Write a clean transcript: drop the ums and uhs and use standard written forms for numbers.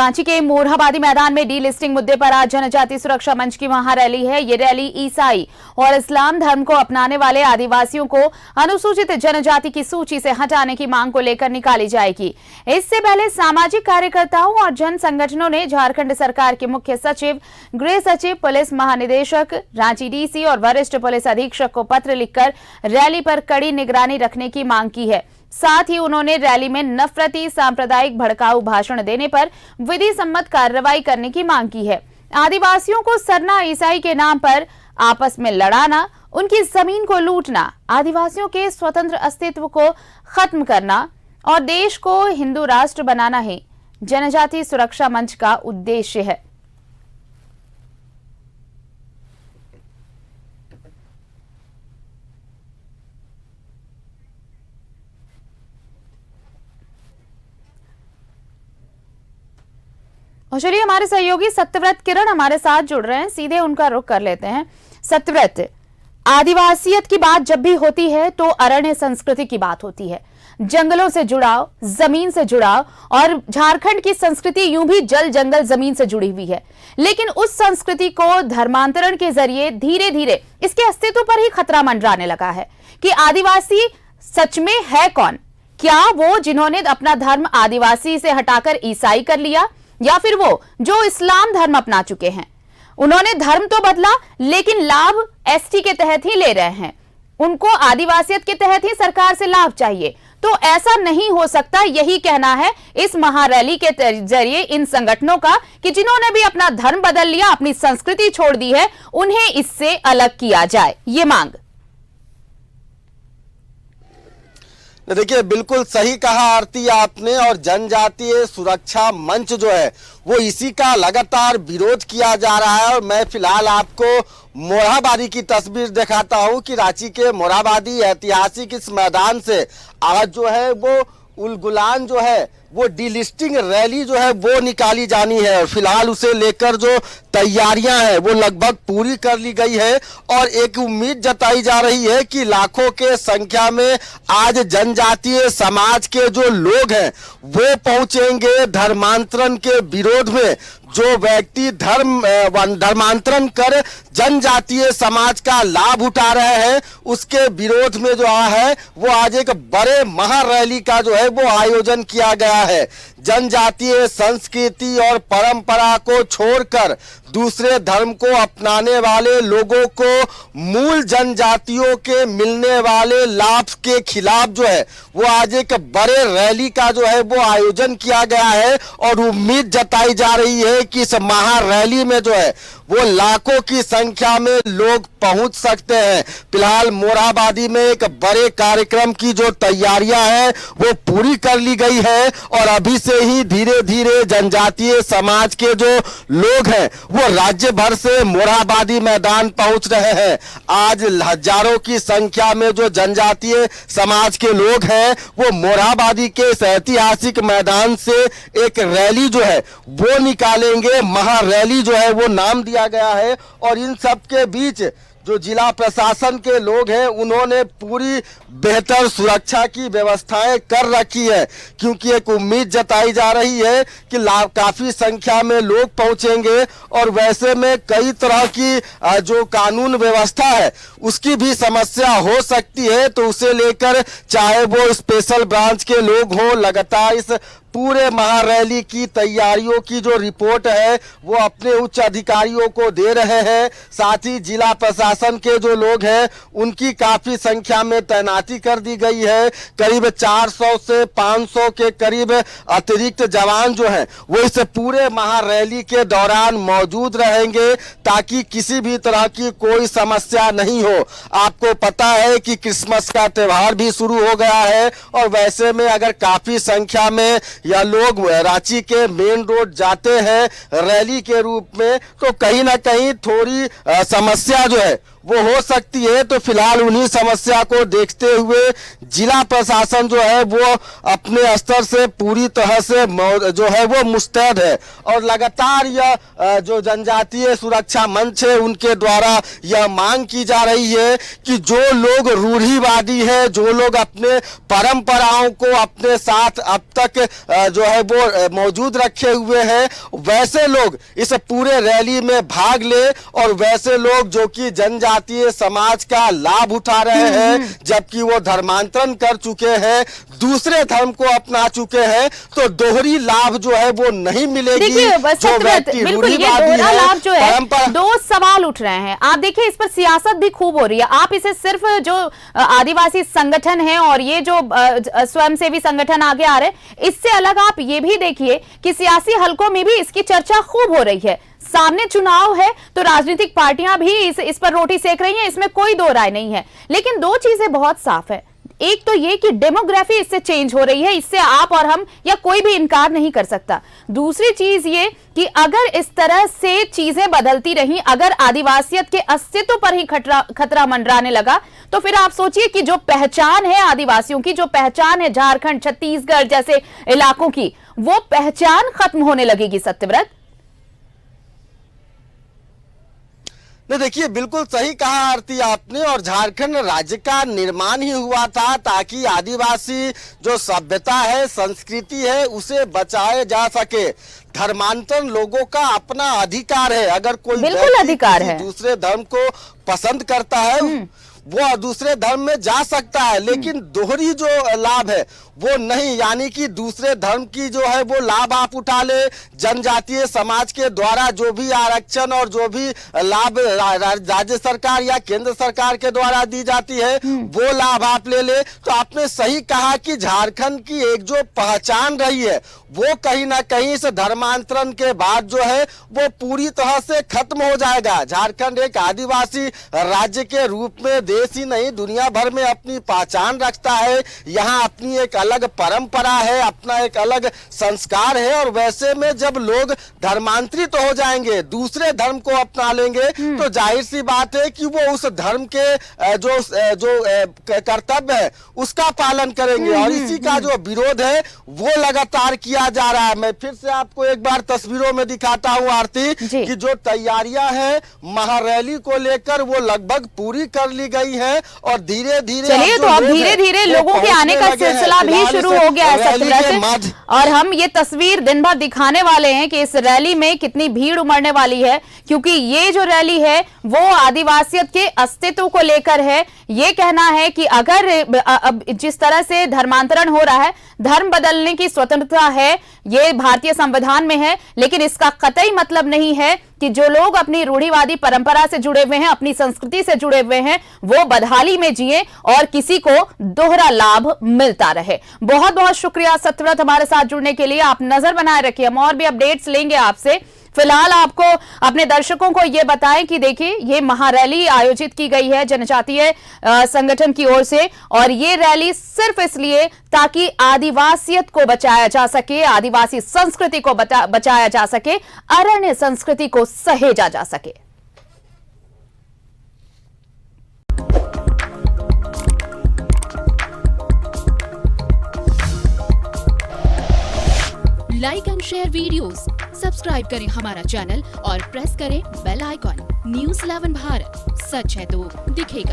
रांची के मोरहाबादी मैदान में डीलिस्टिंग मुद्दे पर आज जनजाति सुरक्षा मंच की महारैली है। ये रैली ईसाई और इस्लाम धर्म को अपनाने वाले आदिवासियों को अनुसूचित जनजाति की सूची से हटाने की मांग को लेकर निकाली जाएगी। इससे पहले सामाजिक कार्यकर्ताओं और जन संगठनों ने झारखंड सरकार के मुख्य सचिव, गृह सचिव, पुलिस महानिदेशक, रांची डीसी और वरिष्ठ पुलिस अधीक्षक को पत्र लिखकर रैली पर कड़ी निगरानी रखने की मांग की है। साथ ही उन्होंने रैली में नफरती, सांप्रदायिक, भड़काऊ भाषण देने पर विधि सम्मत कार्रवाई करने की मांग की है। आदिवासियों को सरना ईसाई के नाम पर आपस में लड़ाना, उनकी जमीन को लूटना, आदिवासियों के स्वतंत्र अस्तित्व को खत्म करना और देश को हिंदू राष्ट्र बनाना ही जनजाति सुरक्षा मंच का उद्देश्य है। और चलिए हमारे सहयोगी सत्यव्रत किरण हमारे साथ जुड़ रहे हैं, सीधे उनका रुख कर लेते हैं। सत्यव्रत, आदिवासियत की बात जब भी होती है तो अरण्य संस्कृति की बात होती है, जंगलों से जुड़ाव, जमीन से जुड़ाव, और झारखंड की संस्कृति यूं भी जल जंगल जमीन से जुड़ी हुई है। लेकिन उस संस्कृति को धर्मांतरण के जरिए धीरे धीरे इसके अस्तित्व पर ही खतरा मंडराने लगा है कि आदिवासी सच में है कौन? क्या वो जिन्होंने अपना धर्म आदिवासी से हटाकर ईसाई कर लिया, या फिर वो जो इस्लाम धर्म अपना चुके हैं? उन्होंने धर्म तो बदला लेकिन लाभ एसटी के तहत ही ले रहे हैं। उनको आदिवासियत के तहत ही सरकार से लाभ चाहिए। तो ऐसा नहीं हो सकता, यही कहना है इस महारैली के जरिए इन संगठनों का कि जिन्होंने भी अपना धर्म बदल लिया, अपनी संस्कृति छोड़ दी है, उन्हें इससे अलग किया जाए, ये मांग। देखिए, बिल्कुल सही कहा आरती आपने। और जनजातीय सुरक्षा मंच जो है वो इसी का लगातार विरोध किया जा रहा है। और मैं फिलहाल आपको मोरहाबादी की तस्वीर दिखाता हूं कि रांची के मोरहाबादी ऐतिहासिक इस मैदान से आज जो है वो उलगुलान जो है वो डीलिस्टिंग रैली जो है वो निकाली जानी है। और फिलहाल उसे लेकर जो तैयारियां हैं वो लगभग पूरी कर ली गई है। और एक उम्मीद जताई जा रही है कि लाखों के संख्या में आज जनजातीय समाज के जो लोग हैं वो पहुंचेंगे धर्मांतरण के विरोध में। जो व्यक्ति धर्मांतरण कर जनजातीय समाज का लाभ उठा रहे हैं उसके विरोध में जो है वो आज एक बड़े महारैली का जो है वो आयोजन किया गया है। जनजातीय संस्कृति और परंपरा को छोड़कर दूसरे धर्म को अपनाने वाले लोगों को मूल जनजातियों के मिलने वाले लाभ के खिलाफ जो है वो आज एक बड़े रैली का जो है वो आयोजन किया गया है। और उम्मीद जताई जा रही है कि इस महारैली में जो है वो लाखों की संख्या में लोग पहुंच सकते हैं। फिलहाल मोरहाबादी में एक बड़े कार्यक्रम की जो तैयारियां हैं वो पूरी कर ली गई है। और अभी से ही धीरे धीरे जनजातीय समाज के जो लोग हैं वो राज्य भर से मोरहाबादी मैदान पहुंच रहे हैं। आज हजारों की संख्या में जो जनजातीय समाज के लोग हैं वो मोरहाबादी के इस ऐतिहासिक मैदान से एक रैली जो है वो निकालेंगे। महारैली जो है वो नाम दिया गया है। और इन सब के बीच जो जिला प्रशासन के लोग हैं उन्होंने पूरी बेहतर सुरक्षा की व्यवस्थाएं कर रखी है, क्योंकि एक उम्मीद जताई जा रही है कि काफी संख्या में लोग पहुंचेंगे। और वैसे में कई तरह की जो कानून व्यवस्था है उसकी भी समस्या हो सकती है। तो उसे लेकर चाहे वो स्पेशल ब्रांच के लोग हों, लगातार इस पूरे महारैली की तैयारियों की जो रिपोर्ट है वो अपने उच्च अधिकारियों को दे रहे हैं। साथ ही जिला प्रशासन के जो लोग हैं उनकी काफी संख्या में तैनाती कर दी गई है। करीब 400 से 500 के करीब अतिरिक्त जवान जो हैं वो इस पूरे महारैली के दौरान मौजूद रहेंगे ताकि किसी भी तरह की कोई समस्या नहीं हो। आपको पता है कि क्रिसमस का त्यौहार भी शुरू हो गया है। और वैसे में अगर काफी संख्या में या लोग रांची के मेन रोड जाते हैं रैली के रूप में तो कहीं ना कहीं थोड़ी समस्या जो है वो हो सकती है। तो फिलहाल उन्हीं समस्या को देखते हुए जिला प्रशासन जो है वो अपने स्तर से पूरी तरह से जो है वो मुस्तैद है और लगातार यह जो जनजातीय सुरक्षा मंच है उनके द्वारा यह मांग की जा रही है कि जो लोग रूढ़िवादी है, जो लोग अपने परंपराओं को अपने साथ अब तक जो है वो मौजूद रखे हुए हैं, वैसे लोग इस पूरे रैली में भाग ले और वैसे लोग जो कि जनजातीय समाज का लाभ उठा रहे हैं जबकि वो धर्मांतरण कर चुके हैं, दूसरे धर्म को अपना चुके हैं, तो दोहरी लाभ जो है वो नहीं मिलेगी। जो व्यक्ति रूढ़िवादी है, लाभ जो है, दो सवाल उठ रहे हैं। आप देखिए इस पर सियासत भी खूब हो रही है। आप इसे सिर्फ जो आदिवासी संगठन है और ये जो स्वयंसेवी संगठन आगे आ रहे हैं, इससे अलग आप ये भी देखिए कि सियासी हलकों में भी इसकी चर्चा खूब हो रही है। सामने चुनाव है तो राजनीतिक पार्टियां भी इस पर रोटी सेक रही हैं, इसमें कोई दो राय नहीं है। लेकिन दो चीजें बहुत साफ है। एक तो ये कि डेमोग्राफी इससे चेंज हो रही है, इससे आप और हम या कोई भी इनकार नहीं कर सकता। दूसरी चीज ये कि अगर इस तरह से चीजें बदलती रही, अगर आदिवासियत के अस्तित्व पर ही खतरा मंडराने लगा, तो फिर आप सोचिए कि जो पहचान है आदिवासियों की, जो पहचान है झारखंड, छत्तीसगढ़ जैसे इलाकों की, वो पहचान खत्म होने लगेगी। सत्यव्रत, नहीं देखिए, बिल्कुल सही कहा आरती आपने। और झारखंड राज्य का निर्माण ही हुआ था ताकि आदिवासी जो सभ्यता है, संस्कृति है, उसे बचाया जा सके। धर्मांतरण लोगों का अपना अधिकार है। अगर कोई बिल्कुल अधिकार है, दूसरे धर्म को पसंद करता है वो दूसरे धर्म में जा सकता है, लेकिन दोहरी जो लाभ है वो नहीं, यानी कि दूसरे धर्म की जो है वो लाभ आप उठा ले। जनजातीय समाज के द्वारा जो भी आरक्षण और जो भी लाभ राज्य सरकार या केंद्र सरकार के द्वारा दी जाती है वो लाभ आप ले ले। तो आपने सही कहा कि झारखंड की एक जो पहचान रही है वो कहीं ना कहीं इस धर्मांतरण के बाद जो है वो पूरी तरह से खत्म हो जाएगा। झारखंड एक आदिवासी राज्य के रूप में देश ही नहीं दुनिया भर में अपनी पहचान रखता है। यहाँ अपनी एक अलग परंपरा है, अपना एक अलग संस्कार है। और वैसे में जब लोग धर्मांतरित हो जाएंगे, दूसरे धर्म को अपना लेंगे, तो जाहिर सी बात है कि वो उस धर्म के जो कर्तव्य है उसका पालन करेंगे। और इसी का जो विरोध है वो लगातार किया जा रहा है। मैं फिर से आपको एक बार तस्वीरों में दिखाता हूँ आरती कि जो तैयारियां हैं महारैली को लेकर वो लगभग पूरी कर ली गई है। और धीरे धीरे चलिए, तो अब धीरे धीरे लोगों के आने का सिलसिला भी शुरू हो गया है सत्यव्रत। और हम ये तस्वीर दिन भर दिखाने वाले हैं कि इस रैली में कितनी भीड़ उमड़ने वाली है, क्योंकि ये जो रैली है वो आदिवासियत के अस्तित्व को लेकर है। ये कहना है कि अगर अब जिस तरह से धर्मांतरण हो रहा है, धर्म बदलने की स्वतंत्रता है, ये भारतीय संविधान में है, लेकिन इसका कतई मतलब नहीं है कि जो लोग अपनी रूढ़िवादी परंपरा से जुड़े हुए हैं, अपनी संस्कृति से जुड़े हुए हैं, वो बदहाली में जिए और किसी को दोहरा लाभ मिलता रहे। बहुत बहुत शुक्रिया सत्यव्रत हमारे साथ जुड़ने के लिए। आप नजर बनाए रखिए, हम और भी अपडेट्स लेंगे आपसे। फिलहाल आपको अपने दर्शकों को यह बताएं कि देखिए ये महारैली आयोजित की गई है जनजातीय संगठन की ओर से, और ये रैली सिर्फ इसलिए ताकि आदिवासियत को बचाया जा सके, आदिवासी संस्कृति को बचाया जा सके, अरण्य संस्कृति को सहेजा जा सके। Like and share videos, subscribe करें हमारा चैनल और प्रेस करें बेल आइकॉन। न्यूज़ 11 भारत, सच है तो दिखेगा।